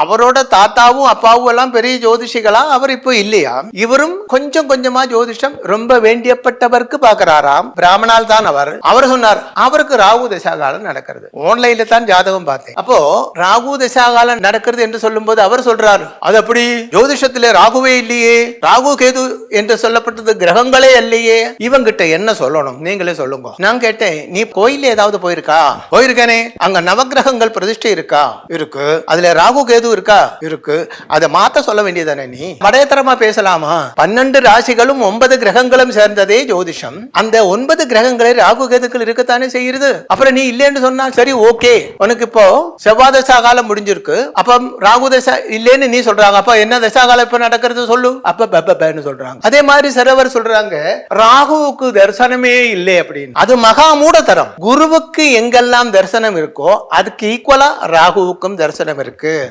அவரோட தாத்தாவும் அப்பாவும் எல்லாம் பெரிய ஜோதிஷிகளா, அவர் இப்போ இல்லையா. இவரும் கொஞ்சம் கொஞ்சமா ஜோதிஷம் ரொம்ப வேண்டியப்பட்டவருக்கு பாக்குறாராம். பிராமணால் தான் அவர் சொன்னார் அவருக்கு ராகு தசாகாலம் நடக்கிறது. ஆன்லைன்ல தான் ஜாதகம் பார்த்தேன். அப்போ ராகு தசாகாலம் நடக்கிறது என்று சொல்லும் போது அவர் சொல்றாரு, அது அப்படி ஜோதிஷத்திலே ராகுவே இல்லையே, ராகு கேது என்று சொல்லப்பட்டது கிரகங்களே இல்லையே, இவங்கிட்ட என்ன சொல்லணும் நீங்களே சொல்லுங்க. நான் கேட்டேன், நீ கோயில் ஏதாவது போயிருக்கா? போயிருக்கேனே. அங்க நவகிரகங்கள் பிரதிஷ்டை இருக்கா? இருக்கு. அதுல ராகு கேது இருக்கா? இருக்கு. அதை மாத்த சொல்ல வேண்டியதானே நீ? மடையத்தரமா பேசலாமா? 12 ராசிகளும் 9 கிரகங்களும் சேர்ந்ததே ஜோதிஷம். அந்த 9 கிரகங்களே ராகு கேதுக்கள் இருக்கத்தானே செய்யுது. அப்புறம் நீ இல்லைன்னு சொன்னா சரி, ஓகே, உனக்கு இப்போ செவ்வாய் தசாகாலம் முடிஞ்சிருக்கு, அப்ப ராகு தசா இல்லைன்னு நீ சொல்றாங்க. அப்ப என்ன தசாகாலம் இப்ப நடக்கிறது சொல்லு. அப்ப சொல்றாங்க. அதே மாதிரி சிலவர் சொல்றாங்க ராகுவுக்கு தரிசனமே இல்லை அப்படின்னு. அது மகா மூடத்தரம். குருவுக்கு எங்கெல்லாம் தரிசனம் இருக்கோ அதுக்கு ஈக்குவலா ராகுவுக்கும் தரிசனம் இருக்கு.